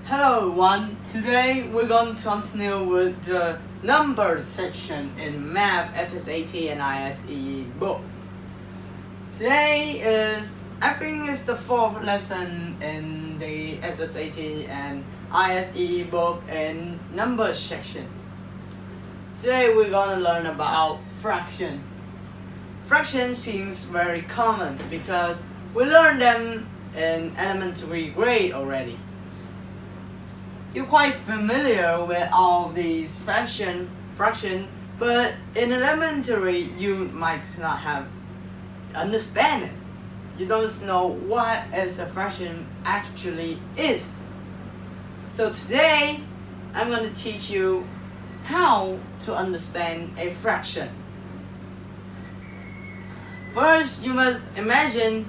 Hello everyone, today we're going to continue with the numbers section in Math, SSAT and ISEE book. Today I think it's the fourth lesson in the SSAT and ISEE book in numbers section. Today we're going to learn about fraction. Fraction seems very common because we learned them in elementary grade already. You're quite familiar with all these fraction, but in elementary you might not have understand it. You don't know what is a fraction actually is. So today I'm going to teach you how to understand a fraction. First, you must imagine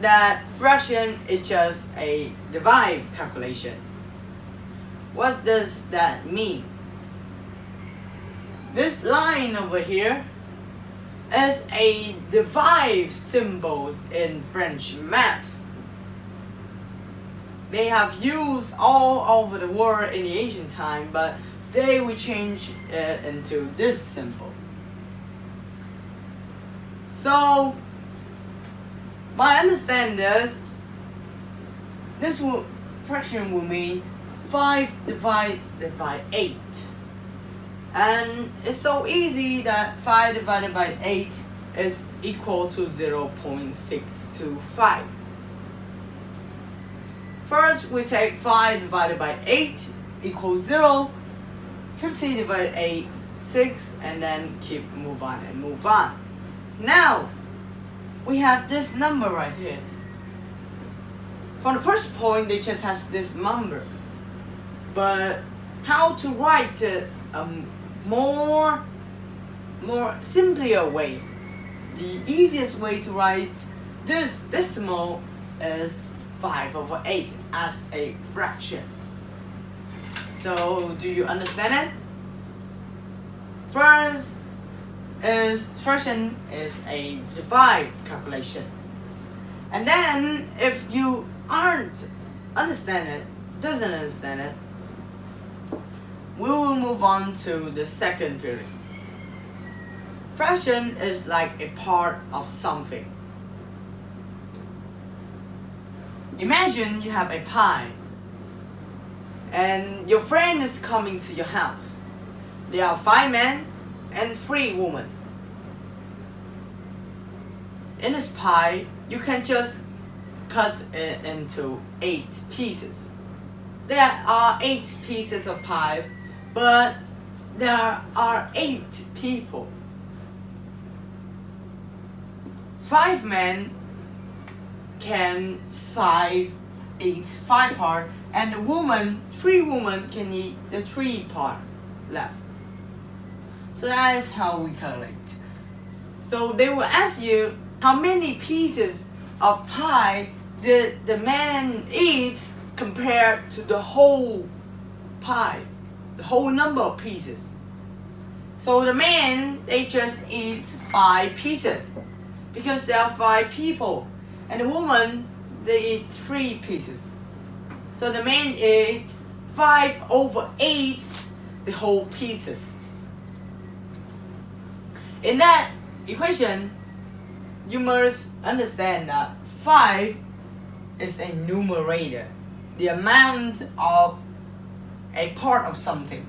that fraction is just a divide calculation. What does that mean? This line over here is a divide symbols in French math. They have used all over the world in the ancient time, but today we change it into this symbol. So, by understanding this fraction will mean 5 divided by 8. And it's so easy that 5 divided by 8 is equal to 0.625. First, we take 5 divided by 8 equals 0, 50 divided by 8, 6, and then move on. Now, we have this number right here. For the first point, they just have this number. But how to write it more simpler way? The easiest way to write this decimal is 5/8 as a fraction. So do you understand it? First, fraction is a divide calculation. And then if you doesn't understand it, we will move on to the second theory. Fraction is like a part of something. Imagine you have a pie and your friend is coming to your house. There are 5 men and 3 women. In this pie, you can just cut it into 8 pieces. There are 8 pieces of pie, but there are 8 people. 5 men can eat 5 part, and the 3 women can eat the 3 part left. So that is how we calculate. So they will ask you how many pieces of pie did the man eat compared to the whole pie, the whole number of pieces. So the man, they just eat 5 pieces because there are 5 people, and the woman, they eat 3 pieces. So the man eats 5/8 the whole pieces. In that equation, you must understand that 5 is a numerator, the amount of a part of something,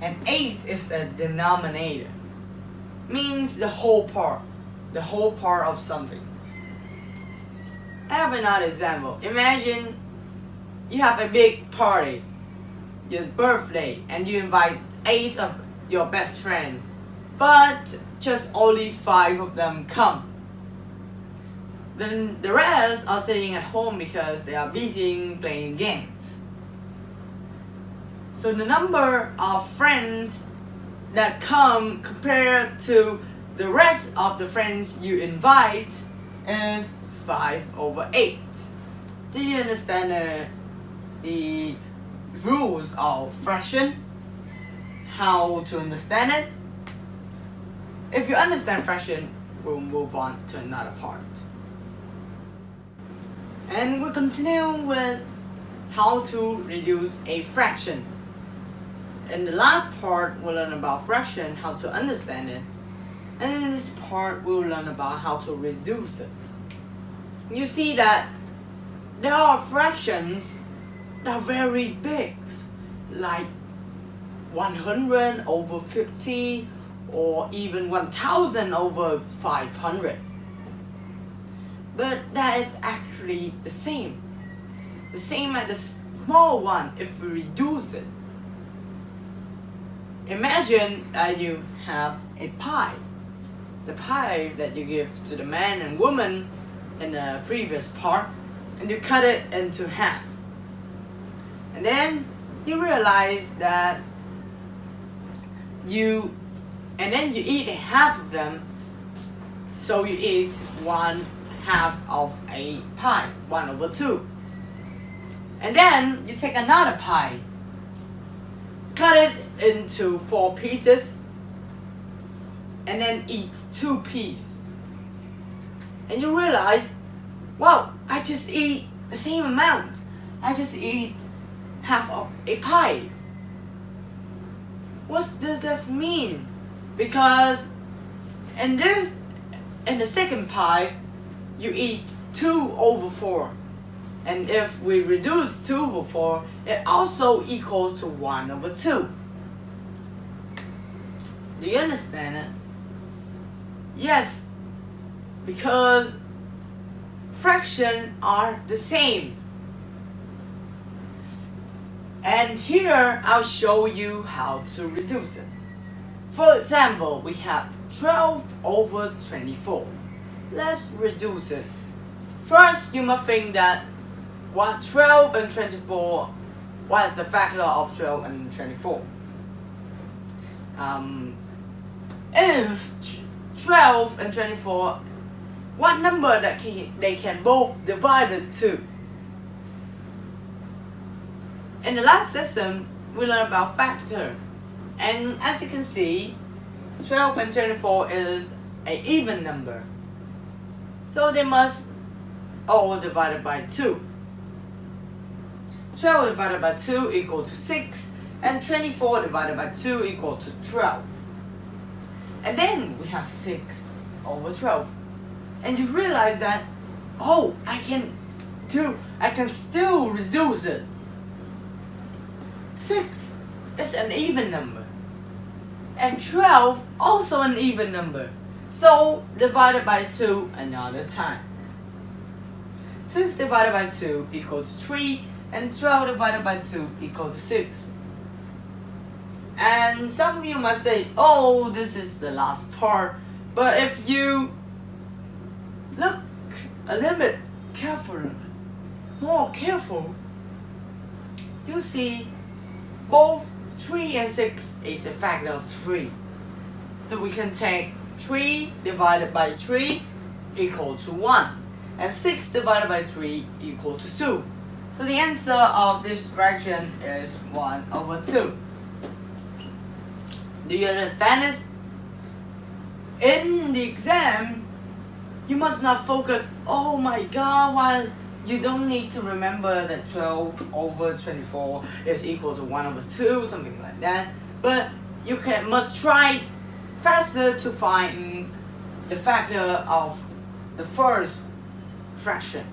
and 8 is the denominator, means the whole part of something. I have another example. Imagine you have a big party, your birthday, and you invite 8 of your best friends, but just only 5 of them come. Then the rest are sitting at home because they are busy playing games. So the number of friends that come compared to the rest of the friends you invite is 5/8. Do you understand the rules of fraction? How to understand it? If you understand fraction, we'll move on to another part. And we'll continue with how to reduce a fraction. In the last part, we'll learn about fraction, how to understand it. And in this part, we'll learn about how to reduce it. You see that there are fractions that are very big, like 100 over 50 or even 1000 over 500. But that is actually the same as the small one if we reduce it. Imagine that you have a pie. The pie that you give to the man and woman in the previous part, and you cut it into half. And then you realize that you eat half of them, so you eat 1/2 of a pie, 1/2. And then you take another pie, cut it into 4 pieces, and then eat 2 pieces. And you realize, wow, I just eat the same amount. I just eat half of a pie. What does this mean? Because in the second pie, you eat 2/4. And if we reduce 2/4, it also equals to 1/2. Do you understand it? Yes, because fractions are the same. And here I'll show you how to reduce it. For example, we have 12 over 24. Let's reduce it. First, you must think that what is the factor of 12 and 24? If 12 and 24, what number that they can both divide it to? In the last lesson, we learned about factor. And as you can see, 12 and 24 is an even number. So they must all divided by 2. 12 divided by 2 equal to 6, and 24 divided by 2 equal to 12. And then we have 6 over 12. And you realize that, oh, I can still reduce it. 6 is an even number. And 12 also an even number. So divided by 2 another time. 6 divided by 2 equals 3, and 12 divided by 2 equals 6. And some of you might say, oh, this is the last part. But if you look a little bit more careful, you see both 3 and 6 is a factor of 3. So we can take 3 divided by 3 equal to 1. And 6 divided by 3 equal to 2. So the answer of this fraction is 1/2. Do you understand it? In the exam, you must not focus, oh my god, why you don't need to remember that 12 over 24 is equal to 1/2, something like that. But you must try faster to find the factor of the first fraction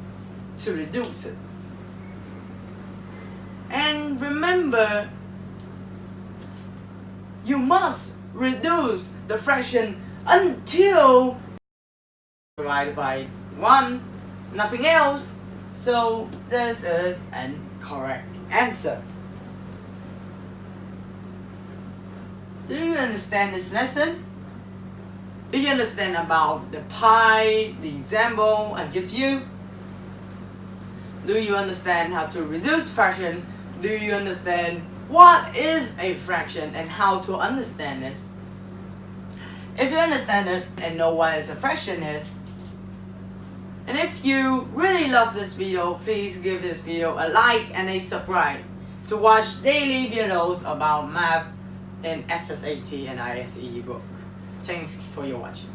to reduce it. And remember, you must reduce the fraction until divided by 1, nothing else. So this is an correct answer. Do you understand this lesson? Do you understand about the pie, the example I give you? Do you understand how to reduce fraction? Do you understand what is a fraction and how to understand it? If you understand it and know what a fraction is, and if you really love this video, please give this video a like and a subscribe to watch daily videos about math in SSAT and ISEE book. Thanks for your watching.